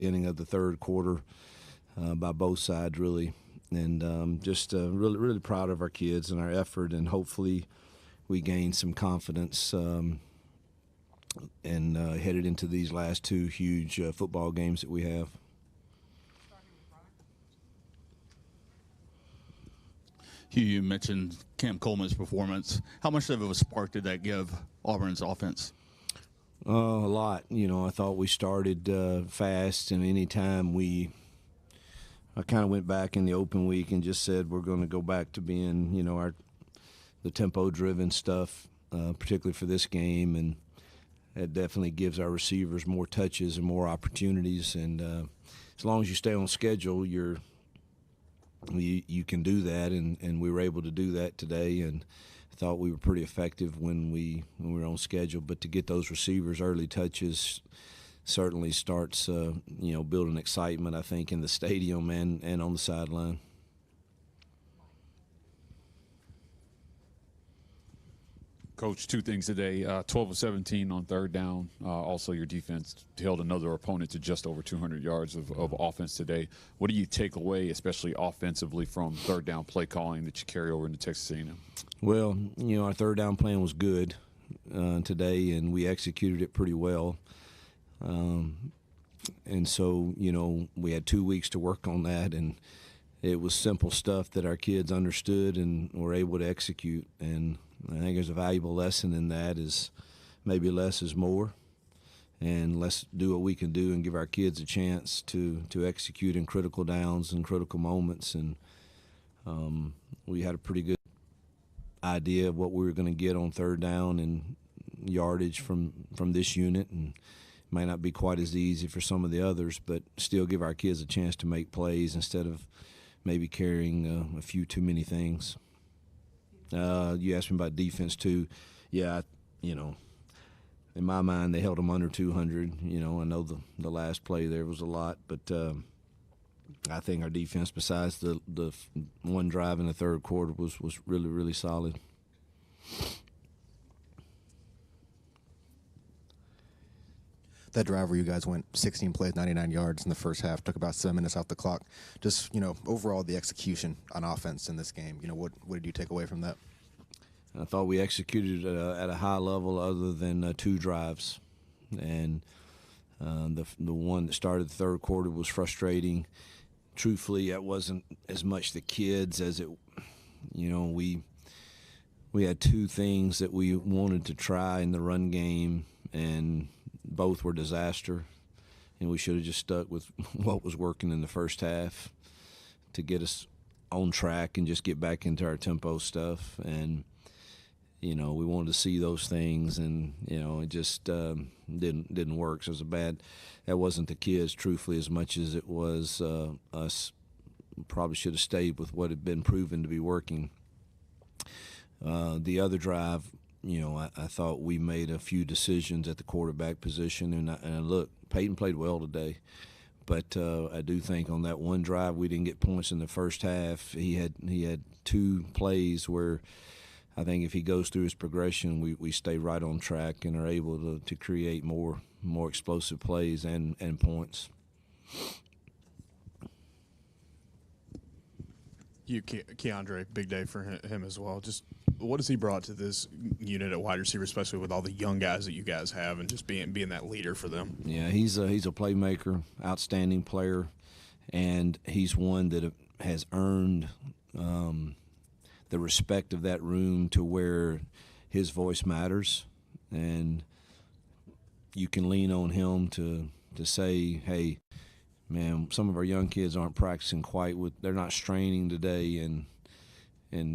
inning of the third quarter by both sides, really. And just really, really proud of our kids and our effort, and hopefully we gain some confidence and headed into these last two huge football games that we have. Hugh, you mentioned Cam Coleman's performance. How much of a spark did that give Auburn's offense? A lot. I thought we started fast, and anytime I kind of went back in the open week and just said we're going to go back to being, the tempo-driven stuff, particularly for this game, and it definitely gives our receivers more touches and more opportunities. And as long as you stay on schedule, you can do that, and we were able to do that today. And I thought we were pretty effective when we were on schedule. But to get those receivers early touches certainly starts, building excitement, I think, in the stadium and on the sideline. Coach, two things today, 12 of 17 on third down. Also, your defense held another opponent to just over 200 yards of offense today. What do you take away, especially offensively, from third down play calling that you carry over into Texas A&M? Well, our third down plan was good today, and we executed it pretty well. And so, we had 2 weeks to work on that, and it was simple stuff that our kids understood and were able to execute. And I think there's a valuable lesson in that, is maybe less is more, and let's do what we can do and give our kids a chance to execute in critical downs and critical moments. And we had a pretty good idea of what we were going to get on third down and yardage from this unit, and it might not be quite as easy for some of the others, but still give our kids a chance to make plays instead of maybe carrying a few too many things. You asked me about defense too. Yeah, in my mind, they held them under 200. I know the last play there was a lot, but I think our defense, besides the one drive in the third quarter, was really, really solid. That drive where you guys went 16 plays, 99 yards in the first half, took about 7 minutes off the clock. Just, overall the execution on offense in this game, what did you take away from that? I thought we executed at a high level other than 2 drives. And the one that started the third quarter was frustrating. Truthfully, it wasn't as much the kids as it, we had 2 things that we wanted to try in the run game, and both were disaster, and we should have just stuck with what was working in the first half to get us on track and just get back into our tempo stuff. And we wanted to see those things, and it just didn't work. So it was that wasn't the kids, truthfully, as much as it was us. Probably should have stayed with what had been proven to be working. The other drive, I thought we made a few decisions at the quarterback position, and look, Peyton played well today, but I do think on that one drive we didn't get points in the first half. He had 2 plays where I think if he goes through his progression, we stay right on track and are able to create more explosive plays and points. Keandre, big day for him as well. Just what has he brought to this unit at wide receiver, especially with all the young guys that you guys have, and just being that leader for them? Yeah, he's a playmaker, outstanding player, and he's one that has earned the respect of that room to where his voice matters, and you can lean on him to say, hey, man, some of our young kids aren't practicing they're not straining today, and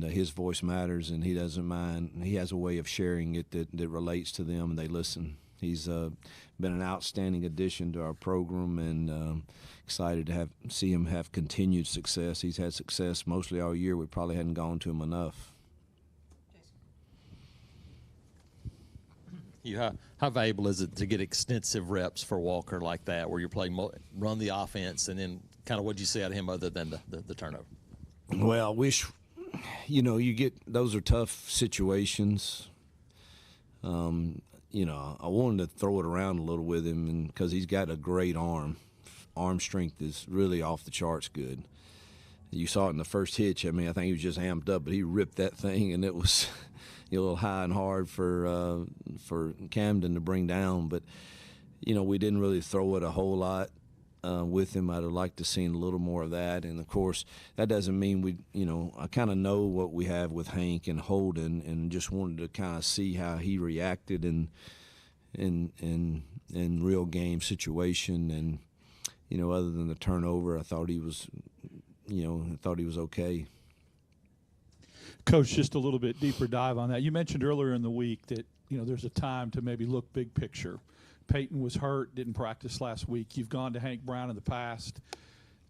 his voice matters, and he doesn't mind. He has a way of sharing it that relates to them, and they listen. He's been an outstanding addition to our program, and excited to see him have continued success. He's had success mostly all year. We probably hadn't gone to him enough. How valuable is it to get extensive reps for Walker like that, where you're playing run the offense, and then kind of what did you see out of him other than the turnover? Well, I wish, those are tough situations. I wanted to throw it around a little with him, because he's got a great arm, arm strength is really off the charts good. You saw it in the first hitch. I mean, I think he was just amped up, but he ripped that thing, and it was a little high and hard for Camden to bring down. But, we didn't really throw it a whole lot with him. I'd have liked to seen a little more of that. And, of course, that doesn't mean I kind of know what we have with Hank and Holden, and just wanted to kind of see how he reacted in real game situation. And, other than the turnover, I thought he was okay. Coach, just a little bit deeper dive on that. You mentioned earlier in the week that, there's a time to maybe look big picture. Peyton was hurt, didn't practice last week. You've gone to Hank Brown in the past.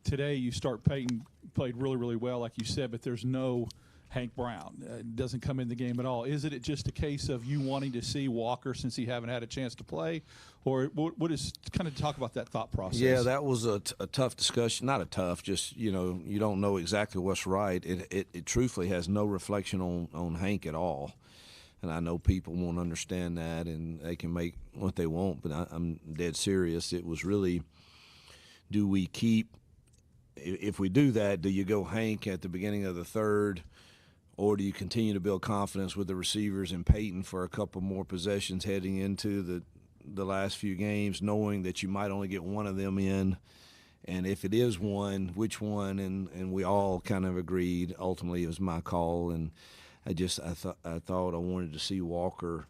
Today you start Peyton, played really, really well, like you said, but there's no Hank Brown. Doesn't come in the game at all. Is it just a case of you wanting to see Walker since he haven't had a chance to play? Or what is – kind of talk about that thought process. Yeah, that was a tough discussion. Not a tough, just, you don't know exactly what's right. It truthfully has no reflection on Hank at all. And I know people won't understand that, and they can make what they want, but I'm dead serious. It was really, do we keep – if we do that, do you go Hank at the beginning of the third, or do you continue to build confidence with the receivers and Peyton for a couple more possessions heading into the last few games, knowing that you might only get one of them in? And if it is one, which one? And we all kind of agreed. Ultimately, it was my call, and I thought I wanted to see Walker,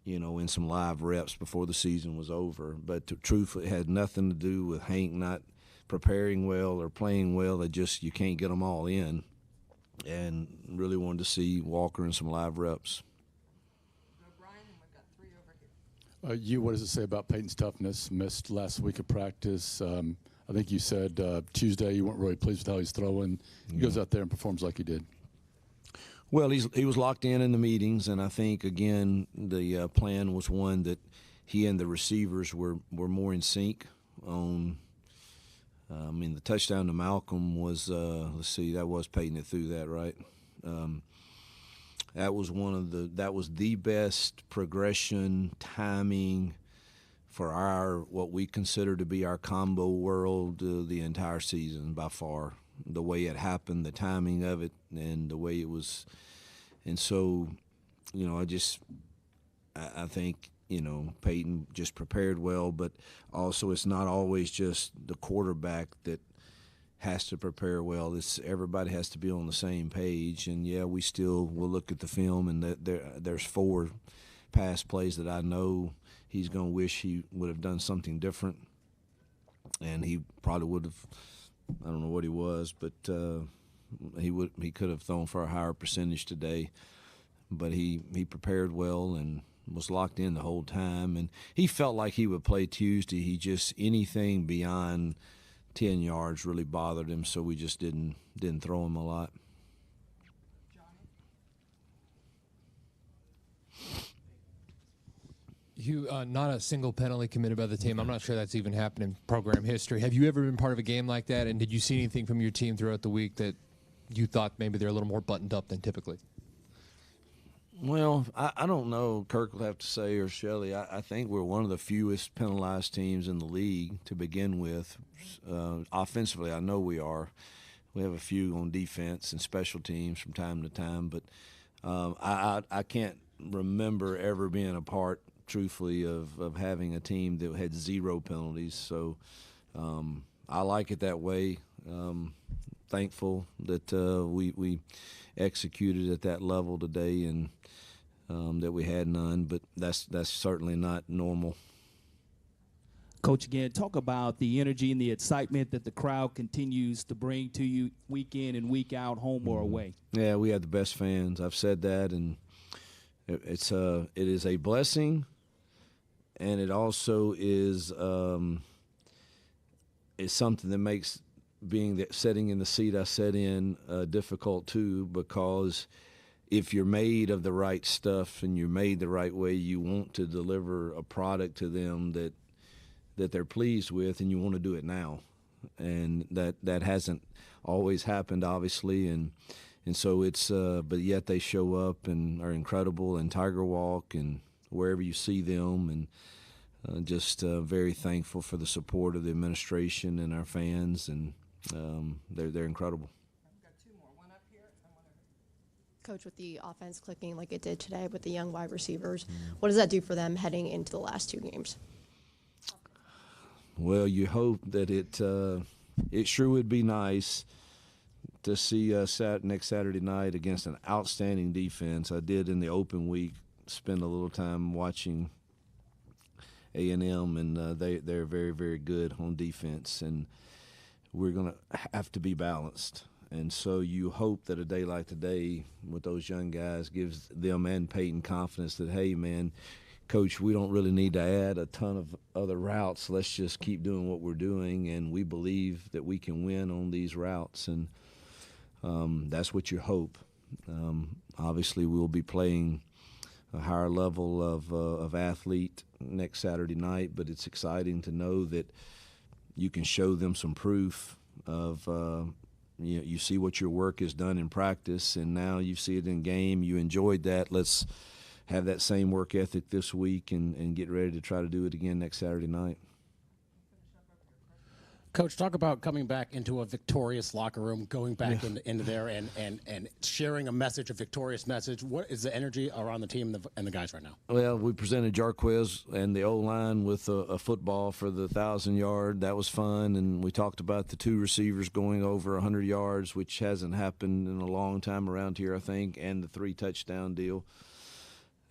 in some live reps before the season was over. But truthfully, it had nothing to do with Hank not preparing well or playing well. You can't get them all in. And really wanted to see Walker in some live reps. What does it say about Peyton's toughness? Missed last week of practice. I think you said Tuesday you weren't really pleased with how he's throwing. He goes out there and performs like he did. Well, he was locked in the meetings, and I think, again, the plan was one that he and the receivers were more in sync on. The touchdown to Malcolm was, that was Peyton that threw that, right? That was the best progression, timing for what we consider to be our combo world the entire season by far. The way it happened, the timing of it, and the way it was. And so, I think, Peyton just prepared well, but also it's not always just the quarterback that has to prepare well. Everybody has to be on the same page. And, yeah, we still will look at the film, and there's 4 pass plays that I know he's going to wish he would have done something different. And he probably would have, I don't know what he was, but he could have thrown for a higher percentage today. But he prepared well and was locked in the whole time. And he felt like he would play Tuesday. He just, anything beyond 10 yards really bothered him, so we just didn't throw him a lot. You not a single penalty committed by the team. I'm not sure that's even happened in program history. Have you ever been part of a game like that? And did you see anything from your team throughout the week that you thought maybe they're a little more buttoned up than typically? Well, I don't know. Kirk will have to say, or Shelley. I think we're one of the fewest penalized teams in the league to begin with. Offensively, I know we are. We have a few on defense and special teams from time to time, but I can't remember ever being a part, truthfully, of having a team that had 0 penalties. So I like it that way. Thankful that we executed at that level today, and that we had none, but that's certainly not normal. Coach, again, talk about the energy and the excitement that the crowd continues to bring to you week in and week out, home or away. Yeah, we have the best fans. I've said that, and it is a blessing, and it also is something that makes sitting in the seat I sat in difficult too, because if you're made of the right stuff and you're made the right way, you want to deliver a product to them that they're pleased with, and you want to do it now. And that hasn't always happened, obviously, and so it's but yet they show up and are incredible, and Tiger Walk and wherever you see them, just very thankful for the support of the administration and our fans, and they're incredible. Coach, with the offense clicking like it did today with the young wide receivers, what does that do for them heading into the last 2 games? Well, you hope that it sure would be nice to see us next Saturday night against an outstanding defense. I did in the open week spend a little time watching A&M, and they're very, very good on defense, and we're going to have to be balanced. And so you hope that a day like today with those young guys gives them and Peyton confidence that, hey, man, Coach, we don't really need to add a ton of other routes. Let's just keep doing what we're doing, and we believe that we can win on these routes. And that's what you hope. Obviously, we'll be playing a higher level of athlete next Saturday night, but it's exciting to know that you can show them some proof of you see what your work is done in practice, and now you see it in game. You enjoyed that. Let's have that same work ethic this week and get ready to try to do it again next Saturday night. Coach, talk about coming back into a victorious locker room, going back into there and sharing a message, a victorious message. What is the energy around the team and the guys right now? Well, we presented Jarquez and the O-line with a football for the 1,000-yard. That was fun, and we talked about the 2 receivers going over 100 yards, which hasn't happened in a long time around here, I think, and the 3-touchdown deal.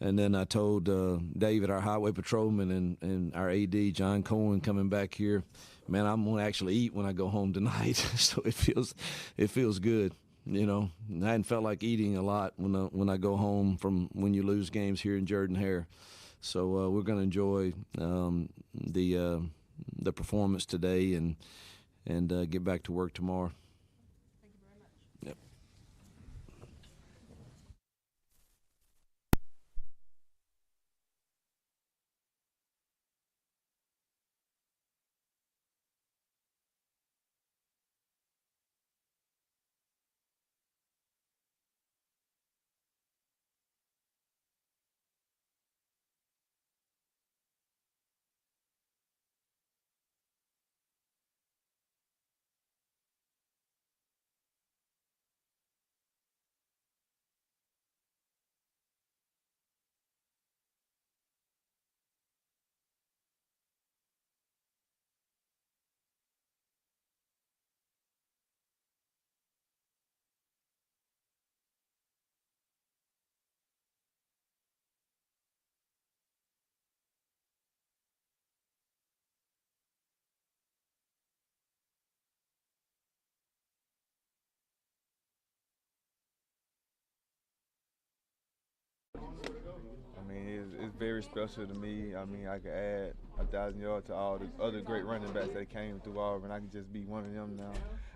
And then I told David, our highway patrolman, and our AD, John Cohen, coming back here, man, I'm going to actually eat when I go home tonight. So it feels good. You know, I hadn't felt like eating a lot when I go home from when you lose games here in Jordan-Hare. So we're going to enjoy the performance today and get back to work tomorrow. Thank you very much. Yep. I mean, it's very special to me. I mean, I could add 1,000 yards to all the other great running backs that came through Auburn. I can just be one of them now.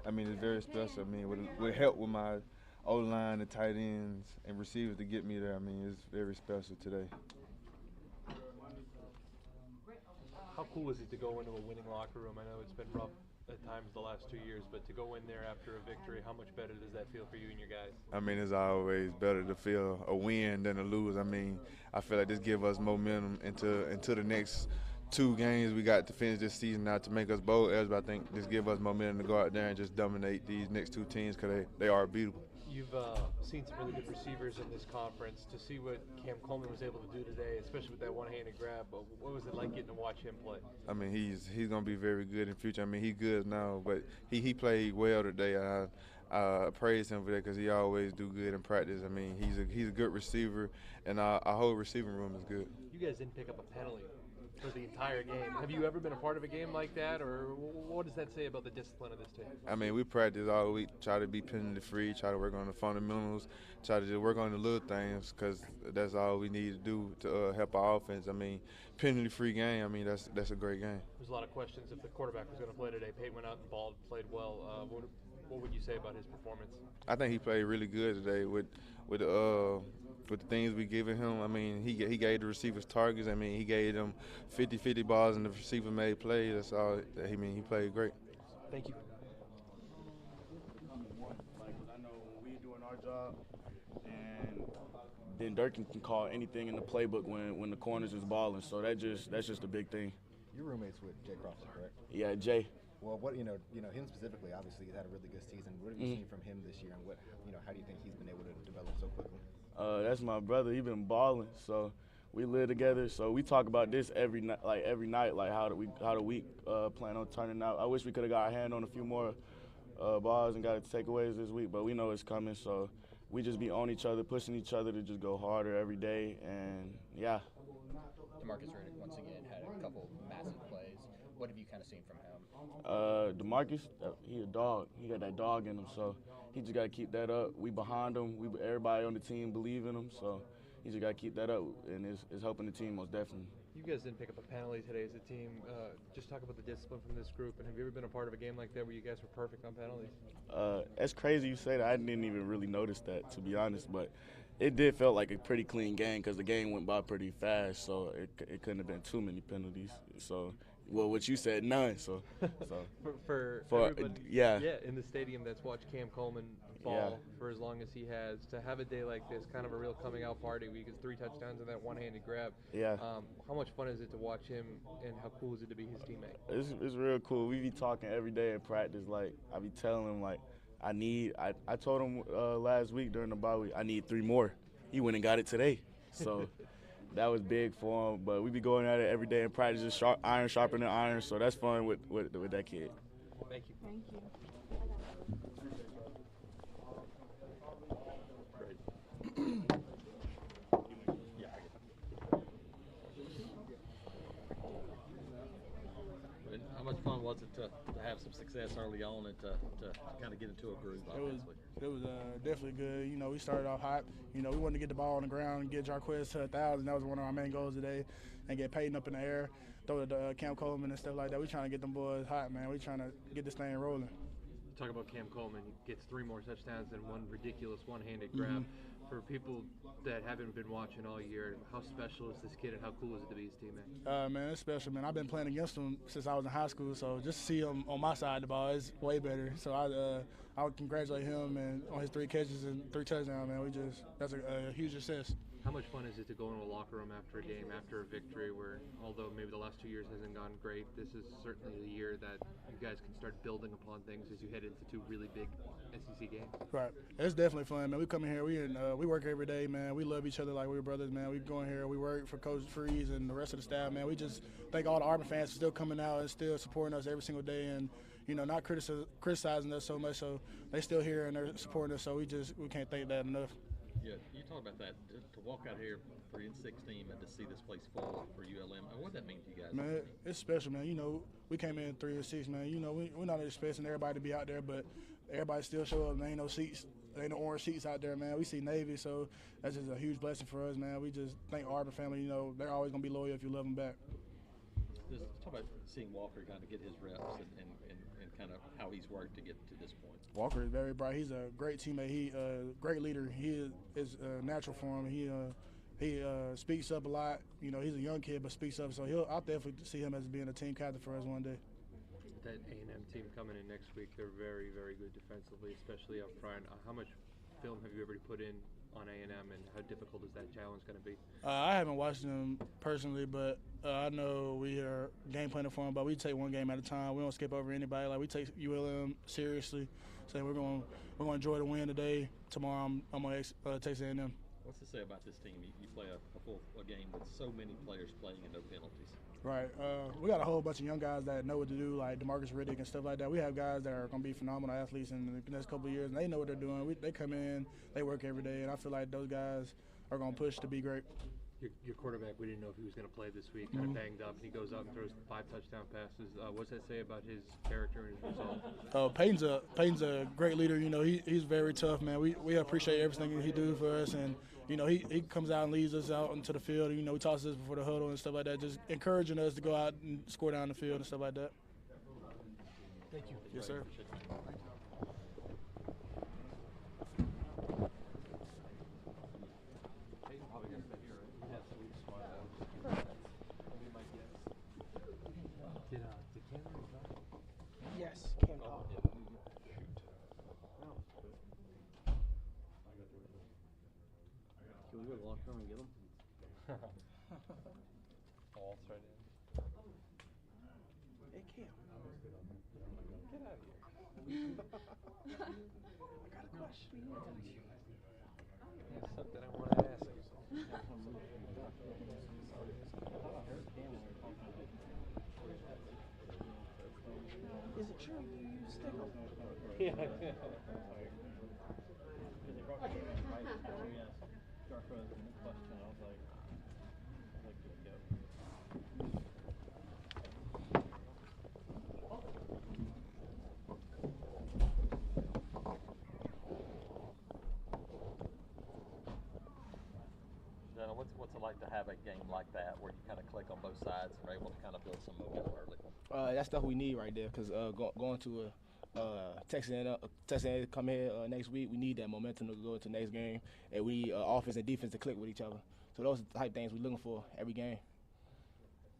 I mean, it's very special. I mean, with help with my O-line, the tight ends, and receivers to get me there, I mean, it's very special today. How cool is it to go into a winning locker room? I know it's been rough at times the last 2 years, but to go in there after a victory, how much better does that feel for you and your guys? I mean, it's always better to feel a win than to lose. I mean, I feel like this gives us momentum into the next 2 games we got to finish this season out to make us bowl eligible. I think this gives us momentum to go out there and just dominate these next 2 teams because they are beatable. You've seen some really good receivers in this conference. To see what Cam Coleman was able to do today, especially with that one-handed grab, what was it like getting to watch him play? I mean, he's going to be very good in the future. I mean, he's good now, but he played well today. I praise him for that because he always do good in practice. I mean, he's a good receiver, and our whole receiving room is good. You guys didn't pick up a penalty for the entire game. Have you ever been a part of a game like that, or what does that say about the discipline of this team? I mean, we practice all week, try to be penalty-free, try to work on the fundamentals, try to just work on the little things because that's all we need to do to help our offense. I mean, penalty-free game, I mean, that's a great game. There's a lot of questions if the quarterback was going to play today. Peyton went out and balled, played well. What would you say about his performance? I think he played really good today with the things we given him. I mean, he gave the receivers targets. I mean, he gave them 50-50 balls, and the receiver made plays. That's all. I mean, he played great. Thank you. I know when we're doing our job and then Durkin can call anything in the playbook when the corners is balling. So that's just a big thing. You're roommates with Jay Crawford, correct? Yeah, Jay. Well, what him specifically, obviously he's had a really good season. What have you seen from him this year, and how do you think he's been able to develop so quickly? That's my brother. He been balling. So we live together. So we talk about this every night, like how the week plan on turning out. I wish we could have got our hand on a few more balls and got takeaways this week, but we know it's coming. So we just be on each other, pushing each other to just go harder every day, and yeah. DeMarcus Riddick once again had a couple massive plays. What have you kind of seen from him? DeMarcus, he a dog. He got that dog in him, so he just got to keep that up. We behind him. Everybody on the team believe in him, so he just got to keep that up, and it's helping the team most definitely. You guys didn't pick up a penalty today as a team. Just talk about the discipline from this group, and have you ever been a part of a game like that where you guys were perfect on penalties? That's crazy you say that. I didn't even really notice that, to be honest, but it did feel like a pretty clean game because the game went by pretty fast, so it couldn't have been too many penalties. So, well, what you said, none. So for everybody, yeah, in the stadium that's watched Cam Coleman ball for as long as he has, to have a day like this, kind of a real coming out party where he gets 3 touchdowns and that one-handed grab. Yeah. How much fun is it to watch him, and how cool is it to be his teammate? It's real cool. We be talking every day in practice. Like I be telling him like I told him last week during the bye week I need 3 more. He went and got it today. So that was big for him. But we be going at it every day in practice, just iron sharpening iron. So that's fun with that kid. Thank you. Thank you. How much fun was it to have some success early on and to kind of get into a groove offensively? It was definitely good. You know, we started off hot. You know, we wanted to get the ball on the ground and get Jarquez to 1,000. That was one of our main goals today. And get Peyton up in the air, throw it to Cam Coleman and stuff like that. We trying to get them boys hot, man. We trying to get this thing rolling. Talk about Cam Coleman. He gets 3 more touchdowns and one ridiculous one-handed grab. For people that haven't been watching all year, how special is this kid and how cool is it to be his teammate? Man, it's special, man. I've been playing against him since I was in high school, so just to see him on my side of the ball is way better. So I would congratulate him and on his 3 catches and 3 touchdowns, man. That's a huge success. How much fun is it to go into a locker room after a game, after a victory, where although maybe the last 2 years hasn't gone great, this is certainly the year that you guys can start building upon things as you head into 2 really big SEC games? Right. It's definitely fun, man. We come in here, we work every day, man. We love each other like we're brothers, man. We go in here, we work for Coach Freeze and the rest of the staff, man. We just thank all the Auburn fans for still coming out and still supporting us every single day and, you know, not criticizing us so much. So they still here and they're supporting us, so we can't thank that enough. Yeah, you talk about that, to walk out here 3-6 team and to see this place full for ULM. What does that mean to you guys? Man, it's special, man. You know, we came in 3-6, man. You know, we're not expecting everybody to be out there, but everybody still show up. There ain't no seats. There ain't no orange seats out there, man. We see Navy, so that's just a huge blessing for us, man. We just thank Auburn family. You know, they're always going to be loyal if you love them back. Just talk about seeing Walker kind of get his reps and kind of how he's worked to get to this point. Walker is very bright. He's a great teammate. He great leader. He is natural for him. He speaks up a lot. You know, he's a young kid, but speaks up. So I'll definitely see him as being a team captain for us one day. That A&M team coming in next week, they're very, very good defensively, especially up front. How much film have you ever put in on A&M, and how difficult is that challenge going to be? I haven't watched them personally, but I know we are game planning for them. But we take one game at a time. We don't skip over anybody. Like we take ULM seriously. So we're going to enjoy the win today. Tomorrow I'm going to Texas A&M. What's to say about this team? You play a game with so many players playing and no penalties. Right. We got a whole bunch of young guys that know what to do, like DeMarcus Riddick and stuff like that. We have guys that are going to be phenomenal athletes in the next couple of years, and they know what they're doing. They come in, they work every day, and I feel like those guys are going to push to be great. Your quarterback, we didn't know if he was going to play this week, kind of banged up, and he goes out and throws 5 touchdown passes. What's that say about his character and his resolve? Peyton's a great leader. You know, he's very tough, man. We appreciate everything he do for us, and you know, he comes out and leads us out into the field. You know, he talks to us before the huddle and stuff like that, just encouraging us to go out and score down the field and stuff like that. Thank you. Yes, sir. Yes, Cam Coleman. Can we go to the locker room and get them? Waltz right in. Hey, Cam. Get out of here. I got a question. There's something I want to ask you. Is it true you use stickles? Yeah. Jenna, what's it like to have a game like that where you kind of click on both sides and are able to kind of build some momentum early? That's stuff we need right there because going to Texas A&M come here next week, we need that momentum to go into the next game, and we need offense and defense to click with each other. So those are the type of things we're looking for every game.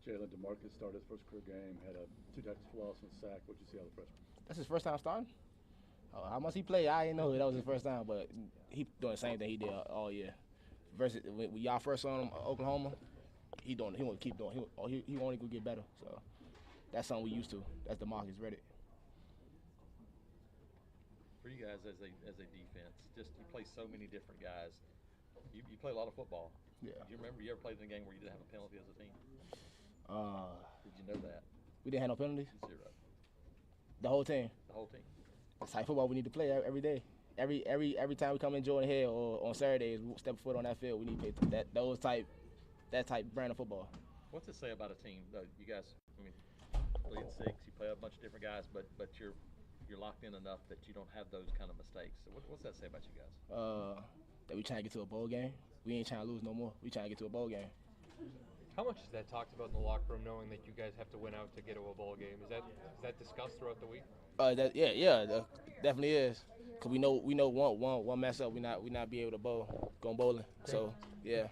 Jalen DeMarcus started his first career game, had a 2 tackles for loss and a sack. What did you see out of the freshman? That's his first time starting? How much he played, I didn't know that was his first time, but he doing the same thing he did all year. Versus when y'all first saw him Oklahoma, he want to keep doing. He only gonna get better. So that's something we used to. That's DeMarcus Reddick. For you guys as a defense, just you play so many different guys. You play a lot of football. Yeah. Do you remember you ever played in a game where you didn't have a penalty as a team? Did you know that? We didn't have no penalties? 0. The whole team? The whole team. That's type football we need to play every day. Every time we come in Jordan Hill or on Saturdays, we step foot on that field, we need to play that type brand of football. What's it say about a team, though? You guys, I mean, lead 6, you play a bunch of different guys, but you're locked in enough that you don't have those kind of mistakes. So what's that say about you guys? That we trying to get to a bowl game. We ain't trying to lose no more. We trying to get to a bowl game. How much is that talked about in the locker room, knowing that you guys have to win out to get to a bowl game? Is that discussed throughout the week? Definitely is. Cause we know one mess up, we not be able to bowl, going bowling. So yeah.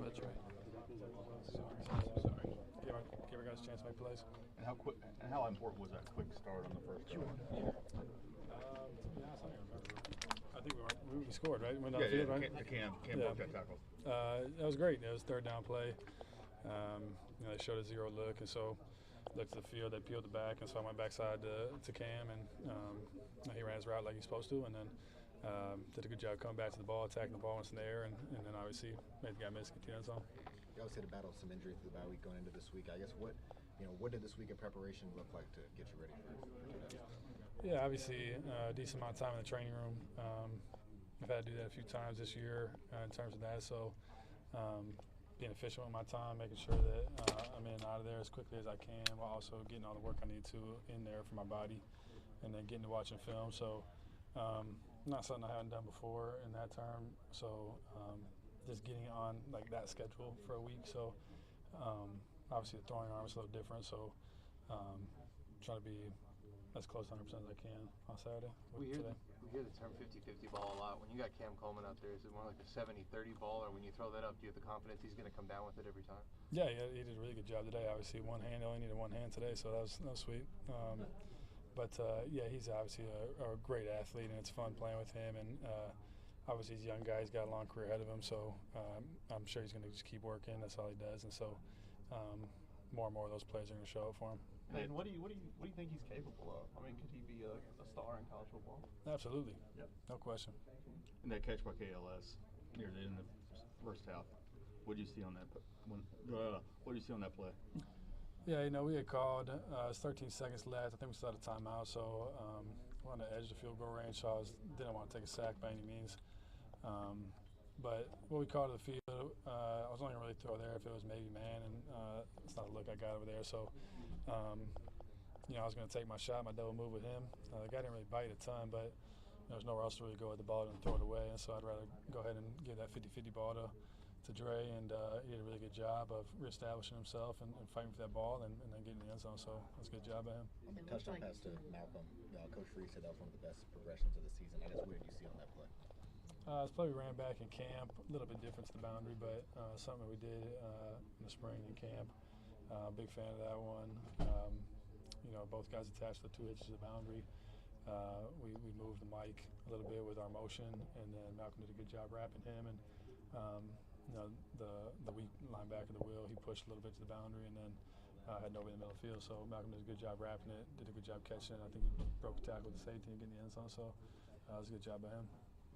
That's right. Sorry. Give our guys a chance to make plays. And how important was that quick start on the first drive? To be honest, I don't remember. I think we scored, right? Went down Yeah, the field, yeah. right? Cam broke that tackle. That was great. It was third down play. They showed a 0 look, and so looked at the field. They peeled it back, and so I went backside to Cam, and he ran his route like he's supposed to, and then did a good job coming back to the ball, attacking the ball once in the air, and then obviously made the guy miss, get the end zone. You obviously had to battle some injuries through the bye week going into this week. I guess what did this week of preparation look like to get you ready for 2000? Yeah, obviously a decent amount of time in the training room. I've had to do that a few times this year in terms of that. So being efficient with my time, making sure that I'm in and out of there as quickly as I can, while also getting all the work I need to in there for my body, and then getting to watching film. So not something I haven't done before in that term. So just getting on like that schedule for a week. So obviously the throwing arm is a little different. So trying to be as close to 100% as I can on Saturday. We hear the term 50-50 ball a lot. When you got Cam Coleman out there, is it more like a 70-30 ball, or when you throw that up, do you have the confidence he's going to come down with it every time? Yeah, he did a really good job today. Obviously, one hand, only needed one hand today, so that was sweet. He's obviously a great athlete, and it's fun playing with him. And obviously, he's a young guy. He's got a long career ahead of him, so I'm sure he's going to just keep working. That's all he does. And so more and more of those plays are going to show up for him. And what do you think he's capable of? I mean, could he be a star in college football? Absolutely. Yep. No question. And that catch by KLS near the end of the first half, what did you see on that? What did you see on that play? Yeah, we had called. It's 13 seconds left. I think we still had a timeout, so we're on the edge of the field goal range. So didn't want to take a sack by any means. But what we called to the field, I was only going to really throw there if it was maybe man, and it's not a look I got over there. So, I was going to take my shot, my double move with him. The guy didn't really bite a ton, but there was nowhere else to really go with the ball and throw it away. And so I'd rather go ahead and give that 50-50 ball to Dre, and he did a really good job of reestablishing himself and fighting for that ball and then getting in the end zone. So that's a good job by him. On the touchdown pass to Malcolm, Coach Freed said that was one of the best progressions of the season. I guess what did you see on that play? It's probably ran back in camp, a little bit different to the boundary, but something we did in the spring in camp. Big fan of that one. Both guys attached the 2 inches of the boundary. We moved the mic a little bit with our motion, and then Malcolm did a good job wrapping him. And the weak linebacker, the Will, he pushed a little bit to the boundary, and then had nobody in the middle of the field. So Malcolm did a good job wrapping it, did a good job catching it. I think he broke a tackle with the safety and getting the end zone. So it was a good job by him.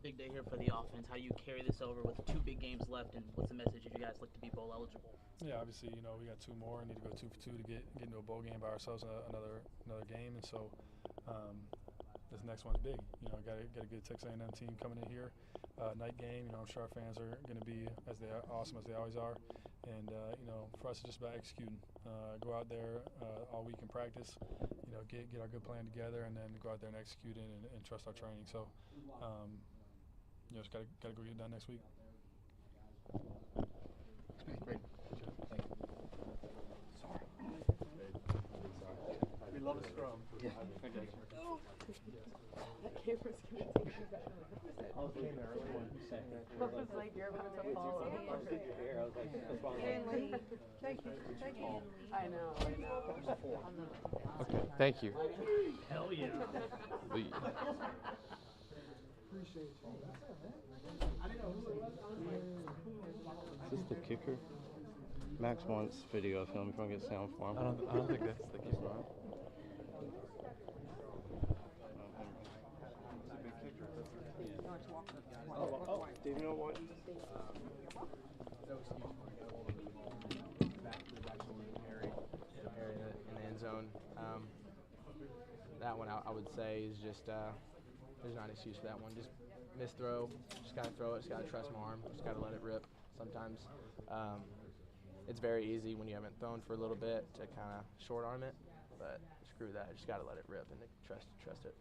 Big day here for the offense. How do you carry this over with 2 big games left, and what's the message as you guys look to be bowl eligible? Yeah, obviously, we got 2 more. Need to go 2 for 2 to get into a bowl game by ourselves, another game, and so this next one's big. Got a good Texas A&M team coming in here. Night game. I'm sure our fans are going to be awesome as they always are, and for us it's just about executing. Go out there all week in practice. Get our good plan together, and then go out there and execute it and trust our training. So. Just got to go get it done next week. Great. Thank you. Sorry. We love a scrum. Yeah. Thank you. That camera's going to take you back. I came early one second. I was like, you're about to fall over. I was your hair. I was like, what's wrong? Thank you. Thank you. I know. Okay, thank you. Hell yeah. Lee. Is this the kicker? Max wants video of him if I get sound for him. I don't think that's the kicker. Oh, Dave, you know what? Perry in the end zone. That one I would say is just there's not an excuse for that one. Just miss throw, just gotta throw it, just gotta trust my arm, just gotta let it rip. Sometimes it's very easy when you haven't thrown for a little bit to kind of short arm it, but screw that, just gotta let it rip and trust it.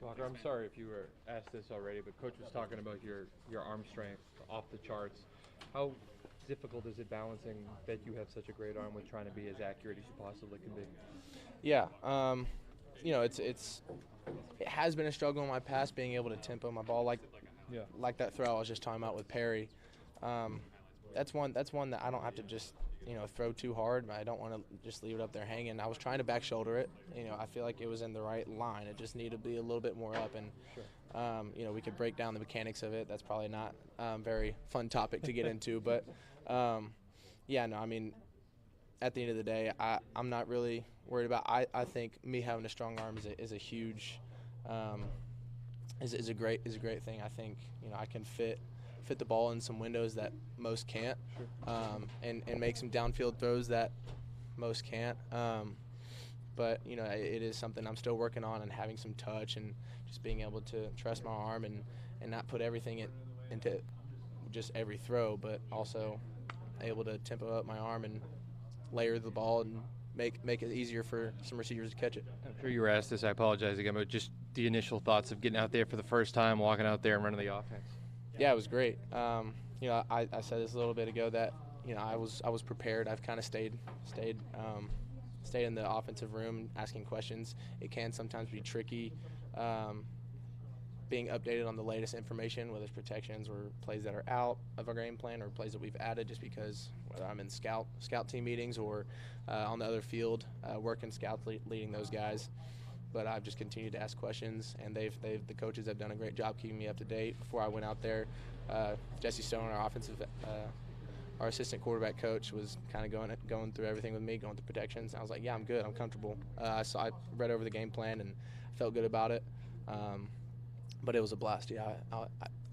Walker, I'm sorry if you were asked this already, but Coach was talking about your arm strength off the charts. How difficult is it balancing that you have such a great arm with trying to be as accurate as you possibly can be? Yeah, it has been a struggle in my past being able to tempo my ball like that throw I was just talking about with Perry. That's one that I don't have to just throw too hard. I don't want to just leave it up there hanging. I was trying to back shoulder it. I feel like it was in the right line. It just needed to be a little bit more up, and we could break down the mechanics of it. That's probably not a very fun topic to get into, but at the end of the day, I'm not really worried about. I think me having a strong arm is a huge, is a great thing. I think I can fit the ball in some windows that most can't, and make some downfield throws that most can't. But it is something I'm still working on, and having some touch and just being able to trust my arm and not put everything into just every throw, but also able to tempo up my arm and layer the ball and make it easier for some receivers to catch it. I'm sure you were asked this. I apologize again, but just the initial thoughts of getting out there for the first time, walking out there and running the offense. Yeah, it was great. I said this a little bit ago that I was prepared. I've kind of stayed in the offensive room asking questions. It can sometimes be tricky being updated on the latest information, whether it's protections or plays that are out of our game plan or plays that we've added, just because whether I'm in scout team meetings or on the other field working scouts leading those guys. But I've just continued to ask questions, and the coaches have done a great job keeping me up to date. Before I went out there, Jesse Stone, our assistant quarterback coach, was kind of going through everything with me, going through protections. I was like, yeah, I'm good, I'm comfortable. So I read over the game plan and felt good about it. But it was a blast. Yeah, I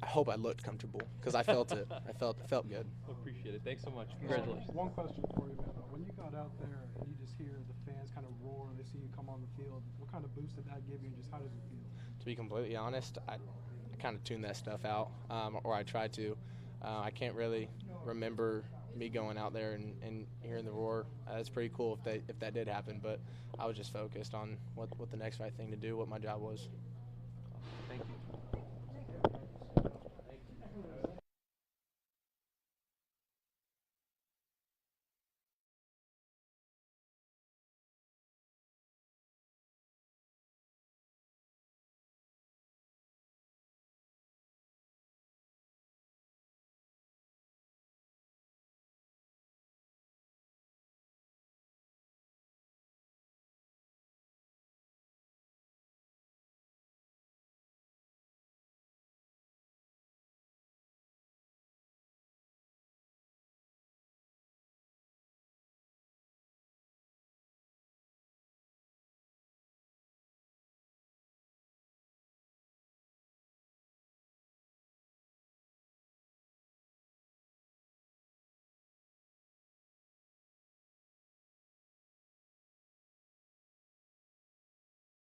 hope I looked comfortable because I felt it. I felt good. Appreciate it. Thanks so much. Congratulations. One question for you, man. When you got out there and you just hear the fans kind of roar and they see you come on the field, what kind of boost did that give you, and just how does it feel? To be completely honest, I kind of tuned that stuff out, or I tried to. I can't really remember me going out there and hearing the roar. It's pretty cool if that did happen, but I was just focused on what the next right thing to do, what my job was.